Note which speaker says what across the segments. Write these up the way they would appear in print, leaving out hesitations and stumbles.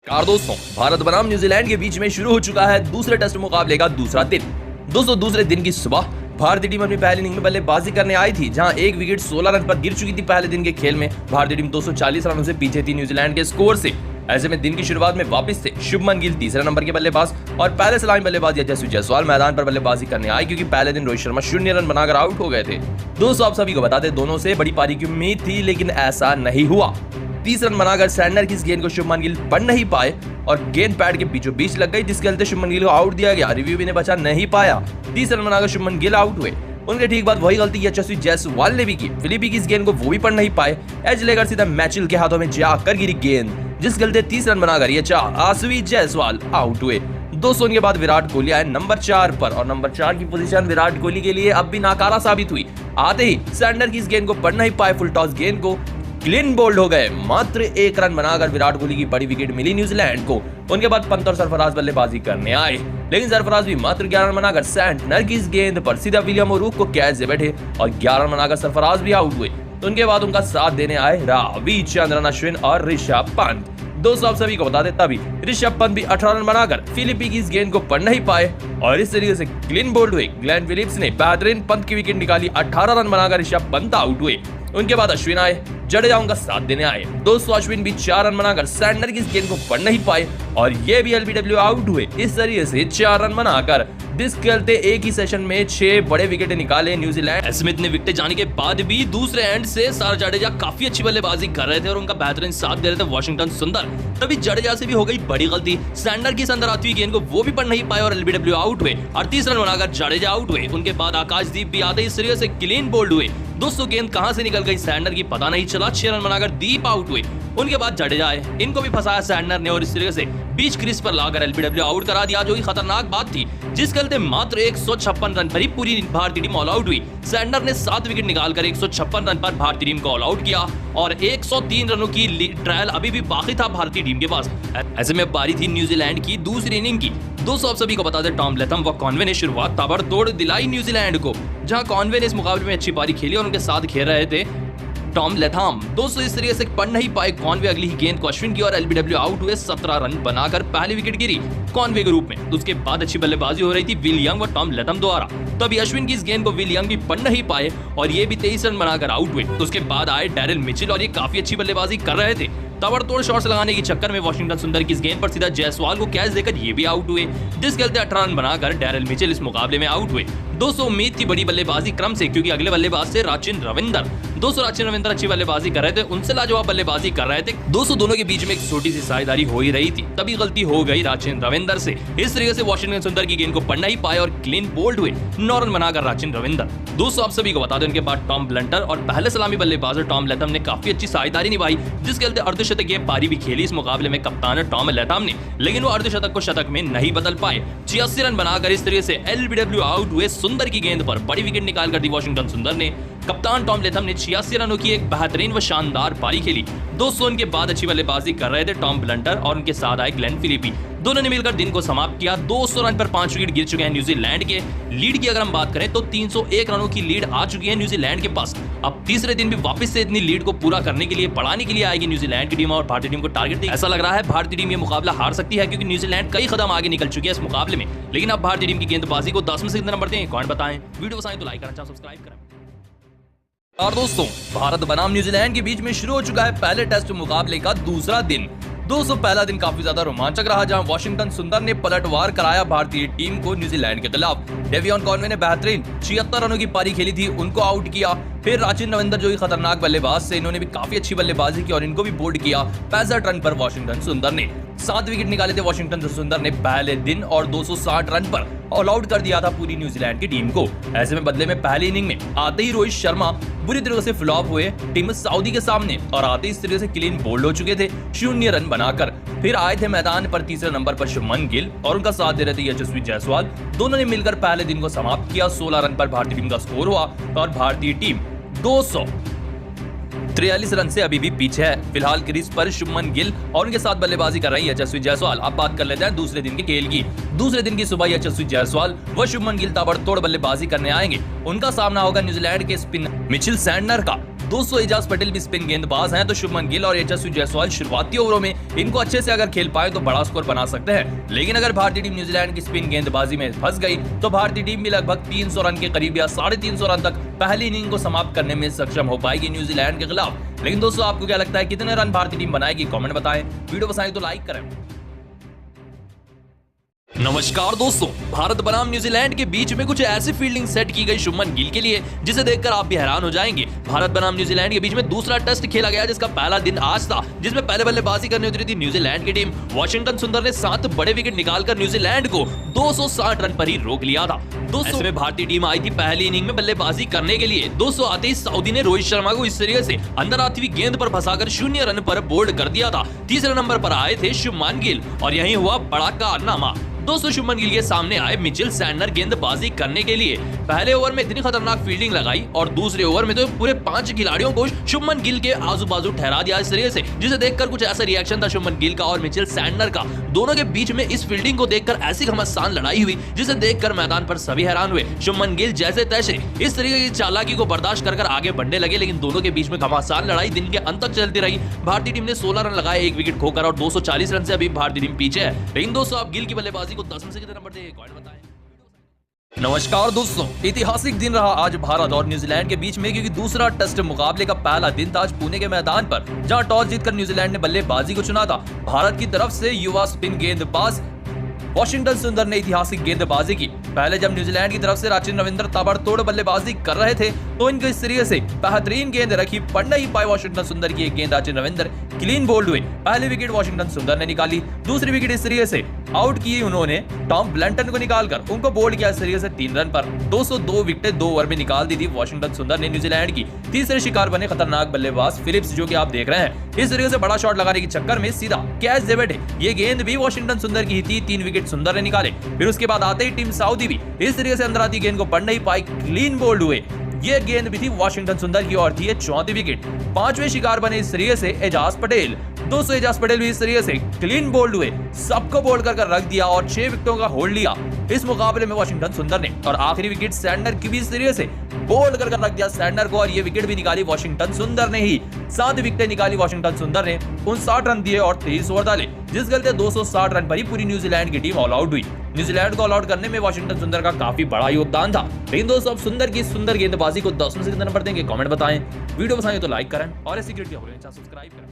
Speaker 1: नमस्कार दोस्तों, भारत बनाम न्यूजीलैंड के बीच में शुरू हो चुका है दूसरे टेस्ट मुकाबले का दूसरा दिन। दोस्तों, दूसरे दिन की सुबह भारतीय टीम अपनी पहली इनिंग में बल्लेबाजी करने आई थी, जहां एक विकेट 16 रन पर गिर चुकी थी। पहले दिन के खेल में भारतीय टीम 240 रनों से पीछे थी न्यूजीलैंड के स्कोर से। ऐसे में दिन की शुरुआत में वापस थे शुभमन गिल, तीसरे नंबर के बल्लेबाज, और पहले सलामी बल्लेबाज यशस्वी जायसवाल मैदान पर बल्लेबाजी करने आए, क्योंकि पहले दिन रोहित शर्मा 0 रन बनाकर आउट हो गए थे। दोस्तों, आप सभी को बता दें, दोनों से बड़ी पारी की उम्मीद थी, लेकिन ऐसा नहीं हुआ। 30 रन बनाकर सैंडनर की इस गेंद को शुभमन गिल पढ़ नहीं पाए और गेंद पैड के बीचों बीच लग गई, जिसके चलते शुभमन गिल को आउट दिया गया। रिव्यू भी ने बचा नहीं पाया। 30 रन बनाकर शुभमन गिल आउट हुए। उनके ठीक बाद वही गलती यशस्वी जायसवाल ने भी की। फिलिपी की इस गेंद को वो भी पढ़ नहीं पाए। एज लेकर सीधा मैचिल के हाथों में जाकर गिरी गेंद, जिसके चलते 30 रन बनाकर यशस्वी जायसवाल आउट हुए। दोस्तों, उनके बाद विराट कोहली आए नंबर 4 पर, और नंबर 4 की पोजीशन विराट कोहली के लिए अब भी नाकारा साबित हुई। आते ही सैंडनर की इस गेंद को पढ़ नहीं पाए, फुल टॉस गेंद को क्लीन बोल्ड हो गए। मात्र 1 रन बनाकर विराट कोहली की बड़ी विकेट मिली न्यूजीलैंड को। उनके बाद पंत और सरफराज बल्लेबाजी करने आए, लेकिन सरफराज भी मात्र 11 रन बनाकर सैंटनर की इस गेंद पर सीधा विलियम ओरूक को कैच से बैठे और 11 रन बनाकर सरफराज भी आउट हुए। तो उनके बाद उनका साथ देने आए रविचंद्रन अश्विन और ऋषभ पंत। दोस्तों, आप सभी को बता दें, तभी ऋषभ पंत भी 18 रन बनाकर फिलिपी की इस गेंद को पढ़ नहीं पाए और इस तरीके से क्लीन बोल्ड हुए। ग्लेन फिलिप्स ने बेहतरीन पंत की विकेट निकाली। 18 रन बनाकर ऋषभ पंत आउट हुए। उनके बाद अश्विन आए, जडेजा उनका साथ देने आए। दोस्तों, अश्विन भी 4 रन बनाकर सैंडनर की इस गेंद को पढ़ नहीं पाए और ये भी एलबीडब्ल्यू आउट हुए। इस तरीके से 4 रन बनाकर जिसके चलते एक ही सेशन में 6 बड़े विकेट निकाले न्यूजीलैंड। स्मिथ ने विकेट जाने के बाद भी दूसरे एंड से सारा जडेजा काफी अच्छी बल्लेबाजी कर रहे थे और उनका बेहतरीन साथ दे रहे थे वाशिंगटन सुंदर। तभी जडेजा से भी हो गई बड़ी गलती। सैंडनर की अंदर आती हुई गेंद को वो भी पढ़ नहीं पाए और एलबीडब्ल्यू आउट हुए। 38 रन बनाकर जडेजा आउट हुए। उनके बाद आकाशदीप भी आते इस तरीके से क्लीन बोल्ड हुए। दोस्तों, गेंद कहां से निकल गई सैंडनर की पता नहीं चला। 6 रन बनाकर दीप आउट हुए। उनके बाद जडेजा आए, इनको भी फंसाया सैंडनर ने और इस तरीके से बीच क्रीज पर लाकर एलबीडब्ल्यू आउट करा दिया, जो कि खतरनाक बात थी, जिसके चलते मात्र 156 रन पर ही पूरी भारतीय टीम ऑल आउट हुई। सैंडनर ने 7 विकेट निकालकर 156 रन पर भारतीय टीम को ऑल आउट किया और 103 रनों की ट्रायल अभी भी बाकी था भारतीय टीम के पास। ऐसे में बारी थी न्यूजीलैंड की दूसरी इनिंग की। दोस्तों, आप सभी को बता दें, टॉम लेथम व कॉनवे ने शुरुआत ताबड़तोड़ दिलाई न्यूजीलैंड को, जहां कॉनवे ने इस मुकाबले में अच्छी पारी खेली और उनके साथ खेल रहे थे टॉम लेथम। दोस्तों, इस तरीके से पढ़ नहीं पाए कॉनवे अगली ही गेंद को अश्विन की और एलबीडब्ल्यू आउट हुए। 17 रन बनाकर पहली विकेट गिरी कॉनवे के रूप में। उसके बाद अच्छी बल्लेबाजी हो रही थी विल यंग व टॉम लेथम द्वारा। तभी अश्विन की इस गेंद को विल यंग भी पढ़ नहीं पाए और ये भी 23 रन बनाकर आउट हुए। उसके बाद आए डैरिल मिचेल और ये काफी अच्छी बल्लेबाजी कर रहे थे। ताबड़तोड़ शॉट्स लगाने के चक्कर में वाशिंगटन सुंदर की इस गेंद पर सीधा जायसवाल को कैच देकर ये भी आउट हुए, जिसके चलते 18 रन बनाकर डैरिल मिचेल इस मुकाबले में आउट हुए। दोस्तों, उम्मीद थी बड़ी बल्लेबाजी क्रम से, क्योंकि अगले बल्लेबाज थे राचिन रविंदर। दोस्तों, राचिन रविंदर अच्छी बल्लेबाजी कर रहे थे, उनसे लाजवाब बल्लेबाजी कर रहे थे। दोस्तों, दोनों के बीच में एक छोटी सी साझेदारी हो ही रही थी, तभी गलती हो गई राचिन रविंदर से। इस तरीके से वाशिंगटन सुंदर की गेंद को पढ़ नहीं पाए और क्लीन बोल्ड हुए। 9 रन बनाकर राचिन रविंदर। दोस्तों, आप सभी को बता दें, उनके बाद टॉम ब्लंटर और पहले सलामी बल्लेबाज टॉम लेथम ने काफी अच्छी साझेदारी निभाई, जिसके चलते अर्धशतकीय पारी भी खेली इस मुकाबले में कप्तान टॉम लेथम ने, लेकिन वो अर्धशतक को शतक में नहीं बदल पाए। 86 रन बनाकर इस तरीके से एलबीडब्ल्यू आउट हुए। सुंदर की गेंद पर बड़ी विकेट निकाल कर दी वाशिंगटन सुंदर ने। कप्तान टॉम लेथम ने 86 रनों की एक बेहतरीन व शानदार पारी खेली। दोस्तों, उनके बाद अच्छी बल्लेबाजी कर रहे थे टॉम ब्लंटर और उनके साथ आए ग्लेन फिलिपी। दोनों ने मिलकर दिन को समाप्त किया। 200 रन पर 5 विकेट गिर चुके हैं न्यूजीलैंड के। लीड की अगर हम बात करें तो 301 रनों की लीड आ चुकी है न्यूजीलैंड के पास। अब तीसरे दिन भी वापस से इतनी लीड को पूरा करने के लिए, बढ़ाने के लिए आएगी न्यूजीलैंड की टीम और भारतीय टीम को टारगेट ऐसा लग रहा है भारतीय टीम ये मुकाबला हार सकती है, क्योंकि न्यूजीलैंड कई कदम आगे निकल चुकी है इस मुकाबले में। लेकिन अब भारतीय टीम की गेंदबाजी को 10 में से कितना नंबर दें, कमेंट बताएं। वीडियो पसंद आए तो लाइक करना, सब्सक्राइब करें। और दोस्तों, भारत बनाम न्यूजीलैंड के बीच में शुरू हो चुका है पहले टेस्ट मुकाबले का दूसरा दिन। दोस्तों, पहला दिन काफी ज्यादा रोमांचक रहा, जहां वाशिंगटन सुंदर ने पलटवार कराया भारतीय टीम को न्यूजीलैंड के खिलाफ। डेवियन कॉनवे ने बेहतरीन 76 रनों की पारी खेली थी, उनको आउट किया। फिर राचिन रविंदर, जो कि खतरनाक बल्लेबाज थे, इन्होंने भी काफी अच्छी बल्लेबाजी की और इनको भी बोल्ड किया। 65 रन पर वाशिंगटन सुंदर ने 7 विकेट निकाले थे वाशिंगटन सुंदर ने पहले दिन और 260 रन पर ऑल आउट कर दिया था पूरी न्यूजीलैंड की टीम को। ऐसे में बदले में पहली इनिंग में आते ही रोहित शर्मा बुरी तरह से फ्लॉप हुए टीम सऊदी के सामने और आते ही इस तरह से क्लीन बोल्ड हो चुके थे 0 रन बनाकर। फिर आए थे मैदान पर तीसरे नंबर पर शुभमन गिल और उनका साथ दे रहे थे यशस्वी जायसवाल। दोनों ने मिलकर पहले दिन को समाप्त किया। 16 रन पर भारतीय टीम का स्कोर हुआ और भारतीय टीम 243 रन से अभी भी पीछे है। फिलहाल क्रीज पर शुभमन गिल और उनके साथ बल्लेबाजी कर रही है यशस्वी जायसवाल। अब बात कर लेते हैं दूसरे दिन के खेल की। दूसरे दिन की सुबह यशस्वी जायसवाल व शुभमन गिल ताबड़तोड़ बल्लेबाजी करने आएंगे। उनका सामना होगा न्यूजीलैंड के स्पिनर मिचेल सैंटनर का। दोस्तों एजाज पटेल भी स्पिन गेंदबाज हैं, तो शुभमन गिल और यशस्वी जायसवाल शुरुआती ओवरों में इनको अच्छे से अगर खेल पाए तो बड़ा स्कोर बना सकते हैं। लेकिन अगर भारतीय टीम न्यूजीलैंड की स्पिन गेंदबाजी में फंस गई तो भारतीय टीम भी लगभग 300 रन के करीब या 350 रन तक पहली इनिंग को समाप्त करने में सक्षम हो पाएगी न्यूजीलैंड के खिलाफ। लेकिन दोस्तों आपको क्या लगता है कितने रन भारतीय टीम बनाएगी? कमेंट बताएं। वीडियो पसंद आए तो लाइक करें। नमस्कार दोस्तों, भारत बनाम न्यूजीलैंड के बीच में कुछ ऐसी फील्डिंग सेट की गई शुभमन गिल के लिए जिसे देखकर आप भी हैरान हो जाएंगे। भारत बनाम न्यूजीलैंड के बीच में दूसरा टेस्ट खेला गया जिसका पहला दिन आज था, जिसमें पहले बल्लेबाजी करने उतरी थी न्यूजीलैंड की टीम। वॉशिंगटन सुंदर ने 7 बड़े विकेट निकालकर न्यूजीलैंड को 260 रन पर ही रोक लिया था। दोस्तों में भारतीय टीम आई थी पहली इनिंग में बल्लेबाजी करने के लिए। दोस्तों आते ही सऊदी ने रोहित शर्मा को इस तरीके से अंदर आती हुई गेंद पर फंसाकर 0 रन पर बोल्ड कर दिया था। तीसरे नंबर पर आए थे शुभमन गिल और यही हुआ बड़ा कारनामा। दोस्तों शुभमन गिल के सामने आए मिचेल सैंटनर गेंदबाजी करने के लिए। पहले ओवर में इतनी खतरनाक फील्डिंग लगाई और दूसरे ओवर में तो पूरे 5 खिलाड़ियों को शुभमन गिल के आजू बाजू ठहरा दिया इस तरीके से, जिसे देखकर कुछ ऐसा रिएक्शन था शुभमन गिल का और मिचेल सैंटनर का। दोनों के बीच में इस फील्डिंग को देखकर ऐसी घमासान लड़ाई हुई जिसे देखकर मैदान पर सभी हैरान हुए। शुभमन गिल जैसे तैसे इस तरीके की चालाकी को बर्दाश्त कर आगे बढ़ने लगे, लेकिन दोनों के बीच में घमासान लड़ाई दिन के अंत तक चलती रही। भारतीय टीम ने 16 रन लगाए 1 विकेट खोकर और 240 रन से अभी भारतीय टीम पीछे है। लेकिन दोस्तों आप गिल की बल्लेबाजी को 10 में से कितने नंबर देंगे? कमेंट बताएं। नमस्कार दोस्तों, ऐतिहासिक दिन रहा आज भारत और न्यूजीलैंड के बीच में, क्योंकि दूसरा टेस्ट मुकाबले का पहला दिन था आज पुणे के मैदान पर, जहां टॉस जीतकर न्यूजीलैंड ने बल्लेबाजी को चुना था। भारत की तरफ से युवा स्पिन गेंदबाज वॉशिंगटन सुंदर ने ऐतिहासिक गेंदबाजी की। पहले जब न्यूजीलैंड की तरफ से राचिन रविंद्र ताबड़तोड़ बल्लेबाजी कर रहे थे तो इनको इस तरीके से बेहतरीन गेंद रखी, पढ़ नहीं पाए वॉशिंगटन सुंदर की एक गेंद। राचिन रविंद्र क्लीन बोल्ड हुए। पहली विकेट वॉशिंगटन सुंदर ने निकाली, दूसरी विकेट इस तरीके से आउट की उन्होंने टॉम ब्लैंटन को निकालकर, उनको बोल्ड किया इस तरीके से 3 रन पर। 202 विकेटें 2 ओवर में निकाल दी थी वॉशिंगटन सुंदर ने न्यूजीलैंड की। तीसरे शिकार बने खतरनाक बल्लेबाज फिलिप्स, जो कि आप देख रहे हैं। इस तरीके से बड़ा शॉट लगाने के चक्कर में सीधा कैच दे बैठे। ये गेंद भी वॉशिंगटन सुंदर की ही थी, 3 विकेट सुंदर ने निकाले। फिर उसके बाद आते ही टीम सऊदी भी इस तरीके से अंदर आती गेंद को पढ़ नहीं पाई, क्लीन बोल्ड हुए। ये गेंद भी थी वॉशिंगटन सुंदर की और थी ये 4थी विकेट। 5वें शिकार बने इस तरीके से एजाज पटेल। दोस्तों एजाज पटेल भी इस तरीके से क्लीन बोल्ड हुए, सबको बोल्ड कर रख दिया और 6 विकेटों का होल्ड लिया इस मुकाबले में वॉशिंगटन सुंदर ने। और आखिरी विकेट सैंटनर की भी इस तरीके से बोल्ड कर रख दिया सैंटनर को, और ये विकेट भी निकाली वॉशिंगटन सुंदर ने ही। 7 विकेटें निकाली वॉशिंगटन सुंदर ने, 59 रन दिए और 23 ओवर डाले, जिस गलते 260 रन पर ही पूरी न्यूजीलैंड की टीम ऑल आउट हुई। न्यूजीलैंड को ऑल आउट करने में वॉशिंगटन सुंदर का काफी बड़ा योगदान था। लेकिन दोस्तों अब सुंदर की सुंदर गेंदबाजी को 10 में से कितने नंबर देंगे? कमेंट बताएं। वीडियो पसंद आए तो लाइक करें और ऐसी क्रिकेट खबरें सब्सक्राइब करें।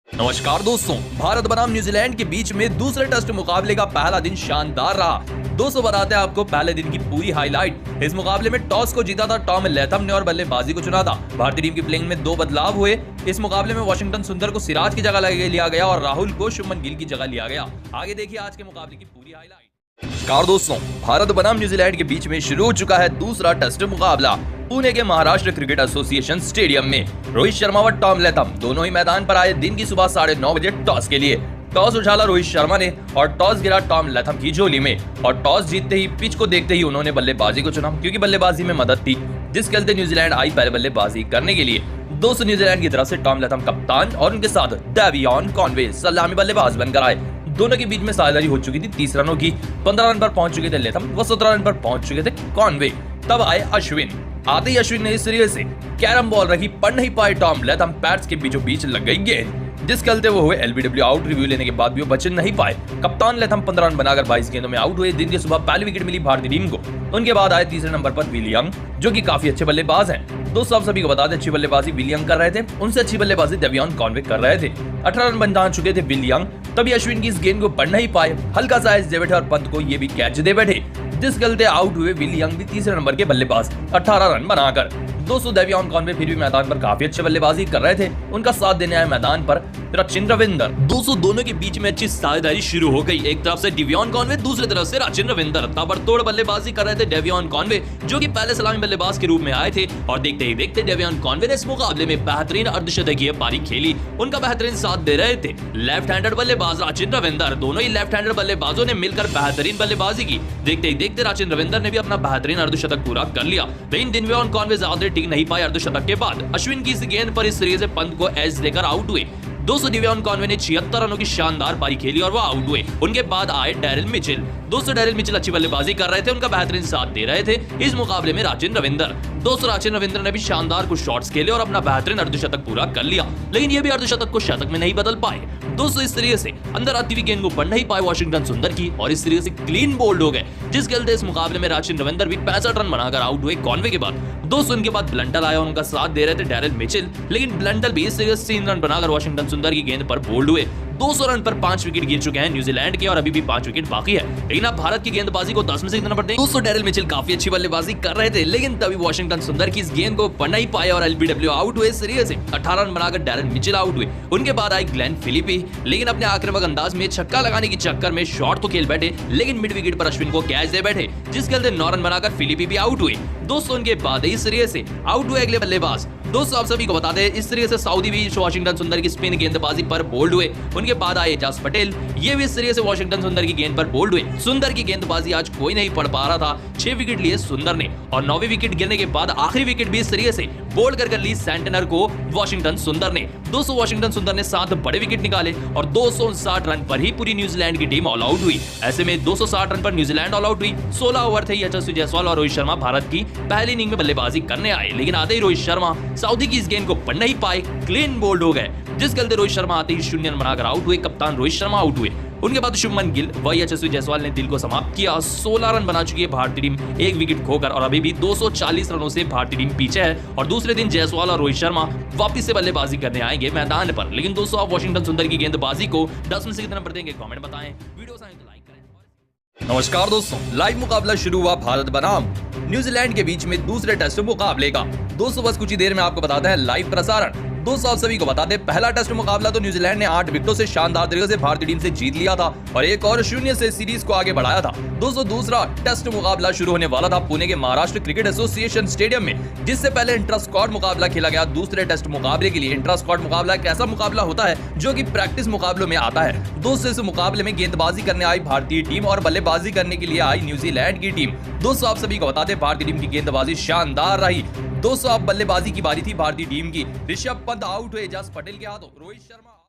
Speaker 1: नमस्कार दोस्तों, भारत बनाम न्यूजीलैंड के बीच में दूसरे टेस्ट मुकाबले का पहला दिन शानदार रहा। दोस्तों बताते हैं आपको पहले दिन की पूरी हाईलाइट। इस मुकाबले में टॉस को जीता था टॉम लैथम ने और बल्लेबाजी को चुना था। भारतीय टीम की प्लेइंग में 2 बदलाव हुए। इस मुकाबले में वॉशिंगटन सुंदर को सिराज की जगह लिया गया और राहुल को शुभमन गिल की जगह लिया गया। आगे देखिए आज के मुकाबले की पूरी हाईलाइट। नमस्कार दोस्तों, भारत बनाम न्यूजीलैंड के बीच में शुरू हो चुका है दूसरा टेस्ट मुकाबला पुणे के महाराष्ट्र क्रिकेट एसोसिएशन स्टेडियम में। रोहित शर्मा व टॉम लैथम दोनों ही मैदान पर आए दिन की सुबह 9:30 बजे टॉस के लिए। टॉस उछाला रोहित शर्मा ने और टॉस गिरा टॉम लैथम की झोली में, और टॉस जीतते ही पिच को देखते ही उन्होंने बल्लेबाजी को चुना, क्योंकि बल्लेबाजी में मदद थी, जिस चलते न्यूजीलैंड आई पहले बल्लेबाजी करने के लिए। दोस्तों न्यूजीलैंड की तरफ से टॉम लैथम कप्तान और उनके साथ डेवियन कॉनवे सलामी बल्लेबाज बनकर आए। दोनों के बीच में साझेदारी हो चुकी थी 30 रनों की। 15 रन पर पहुंच चुके थे लैथम व 17 रन पर पहुंच चुके थे कॉनवे। तब आए अश्विन। आते ही अश्विन ने इस तरीके से कैरम बॉल रखी, पढ़ नहीं पाए टॉम लैथम, पैड्स के बीचों बीच लग गई गेंद, जिस चलते वो हुए एलबीडब्ल्यू आउट। रिव्यू लेने के बाद भी वो बच नहीं पाए। कप्तान लैथम 15 रन बनाकर 22 गेंदों में आउट हुए। दिन की सुबह पहली विकेट मिली भारतीय टीम को। उनके बाद आए तीसरे नंबर पर विल यंग, जो कि काफी अच्छे बल्लेबाज हैं। दोस्तों आप सभी को बता दें अच्छी बल्लेबाजी विल यंग कर रहे थे, उनसे अच्छी बल्लेबाजी डेवियन कॉनवे कर रहे थे। 18 रन बना चुके थे विल यंग, तभी अश्विन की इस गेंद को पढ़ नहीं पाए, हल्का सा एज दे बैठे और पंत को ये भी कैच दे बैठे, जिस गलते आउट हुए विल यंग भी तीसरे नंबर के बल्लेबाज 18 रन बनाकर। दोस्तों डेवियन कॉनवे फिर भी मैदान पर काफी अच्छे बल्लेबाजी कर रहे थे। उनका साथ देने आए मैदान पर राचिन रविंद्र। दोनों के बीच में अच्छी साझेदारी शुरू हो गई। एक तरफ से डेवियन कॉनवे, दूसरी तरफ से राचिन रविंद्र ताबड़तोड़ बल्लेबाजी कर रहे थे। डेवियन कॉनवे जो कि पहले सलामी बल्लेबाज के रूप में आए थे, और देखते ही देखते डेवियन कॉनवे ने इस मुकाबले में बेहतरीन अर्धशतकीय पारी खेली। उनका बेहतरीन साथ दे रहे थे लेफ्ट हैंडेड बल्लेबाज राचिन रविंद्र। दोनों ही लेफ्ट हैंडेड बल्लेबाजों ने मिलकर बेहतरीन बल्लेबाजी की। देखते ही देखते राचिन रविंद्र ने भी अपना बेहतरीन अर्धशतक पूरा कर लिया। लेकिन डेवियन कॉनवे ज्यादा टिक नहीं पाए अर्धशतक के बाद। अश्विन की इस गेंद पर इस तरीके से पंत को एज देकर आउट हुए। डेवियन कॉनवे ने 76 रनों की शानदार पारी खेली और वो आउट हुए। उनके बाद आए डैरिल मिचेल। दोस्तों डेरिल मिचेल अच्छी बल्लेबाजी कर रहे थे, उनका बेहतरीन साथ दे रहे थे इस मुकाबले में राजेंद्र रविंद्र। दोस्तों राजेंद्र रविंद्र ने भी शानदार कुछ शॉट्स खेले और अपना बेहतरीन अर्धशतक पूरा कर लिया, लेकिन ये भी अर्धशतक को शतक में नहीं बदल पाए। दोस्तों इस तरीके से अंदर आती हुई गेंद को पढ़ नहीं पाए वाशिंगटन सुंदर की और इस तरीके से क्लीन बोल्ड हो गए, जिसके चलते इस मुकाबले में राजेंद्र रविंद्र भी 65 रन बनाकर आउट हुए कॉनवे के बाद। दोस्तों उनके बाद ब्लंटल आया, उनका साथ दे रहे थे डेरिल मिचेल, लेकिन ब्लंटल भी इस तरीके से 3 रन बनाकर वाशिंगटन सुंदर की गेंद पर बोल्ड हुए। 200 रन पर 5 विकेट गिर चुके हैं न्यूजीलैंड के और अभी भी 5 विकेट बाकी है, लेकिन आप भारत की गेंदबाजी को 10 में से कितना नंबर दें? दोस्तों डेरिल मिचेल काफी अच्छी बल्लेबाजी कर रहे थे, लेकिन तभी वाशिंगटन सुंदर की इस गेंद को पढ़ नहीं पाए और एलबीडब्ल्यू आउट हुए। इस तरीके से 18 रन बनाकर डेरिल मिचेल आउट हुए। उनके बाद आई ग्लेन फिलिपी, लेकिन अपने आक्रामक अंदाज में छक्का लगाने के चक्कर में शॉट तो खेल बैठे, लेकिन मिड विकेट पर अश्विन को कैच दे बैठे, जिसके चलते 9 रन बनाकर फिलिपी भी आउट हुए। दोस्तों उनके बाद इस तरीके से आउट हुए अगले बल्लेबाज। दोस्तों आप सभी को बता दें इस तरीके से सऊदी भी वाशिंगटन सुंदर की स्पिन गेंदबाजी पर बोल्ड हुए। उनके बाद आए एजाज पटेल, ये भी इस तरीके से वाशिंगटन सुंदर की गेंद पर बोल्ड हुए। सुंदर की गेंदबाजी आज कोई नहीं पढ़ पा रहा था, 6 विकेट लिए सुंदर ने और 9वीं विकेट गिरने के बाद आखिरी विकेट भी इस तरीके से बोल्ड कर ली सेंटनर को वाशिंगटन सुंदर ने। दोस्तों वाशिंगटन सुंदर ने 7 बड़े विकेट निकाले और 259 रन पर ही पूरी न्यूजीलैंड की टीम ऑल आउट हुई। ऐसे में 260 रन पर न्यूजीलैंड ऑल आउट हुई। 16 ओवर थे, यशस्वी जायसवाल और रोहित शर्मा भारत की पहली इनिंग में बल्लेबाजी करने आए, लेकिन आते ही रोहित शर्मा सऊदी की इस गेंद को पढ़ नहीं पाए, क्लीन बोल्ड हो गए, जिस चलते रोहित शर्मा आते ही 0 रन बनाकर आउट हुए। कप्तान रोहित शर्मा आउट हुए। उनके बाद शुभमन गिल व यशस्वी जायसवाल ने दिल को समाप्त किया। 16 रन बना चुकी है भारतीय टीम 1 विकेट खोकर और अभी भी 240 रनों से भारतीय टीम पीछे है और दूसरे दिन जायसवाल और रोहित शर्मा वापस से बल्लेबाजी करने आएंगे मैदान पर। लेकिन दोस्तों आप वाशिंगटन सुंदर की गेंदबाजी को 10 में से कितना नंबर देंगे? कमेंट बताएं, वीडियो पसंद आए तो लाइक करें। नमस्कार दोस्तों, लाइव मुकाबला शुरू हुआ भारत बनाम न्यूजीलैंड के बीच में दूसरे टेस्ट मुकाबले का। दोस्तों बस कुछ ही देर में आपको बताते हैं लाइव प्रसारण। दोस्तों आप सभी को बता दें पहला टेस्ट मुकाबला तो न्यूजीलैंड ने 8 विकेटों से शानदार तरीके से भारतीय टीम से जीत लिया था और 1 और 0 से सीरीज को आगे बढ़ाया था। दोस्तों दूसरा टेस्ट मुकाबला शुरू होने वाला था पुणे के महाराष्ट्र क्रिकेट एसोसिएशन स्टेडियम में, जिससे पहले इंट्रा स्क्वाड मुकाबला खेला गया दूसरे टेस्ट मुकाबले के लिए। इंट्रा स्क्वाड मुकाबला एक ऐसा मुकाबला होता है जो कि प्रैक्टिस मुकाबलों में आता है। दोस्तों इस मुकाबले में गेंदबाजी करने आई भारतीय टीम और बल्लेबाजी करने के लिए आई न्यूजीलैंड की टीम। दोस्तों आप सभी को बता दें भारतीय टीम की गेंदबाजी शानदार रही। दोस्तों अब बल्लेबाजी की बारी थी भारतीय टीम की। ऋषभ पंत आउट हुए एजाज पटेल के हाथों। रोहित शर्मा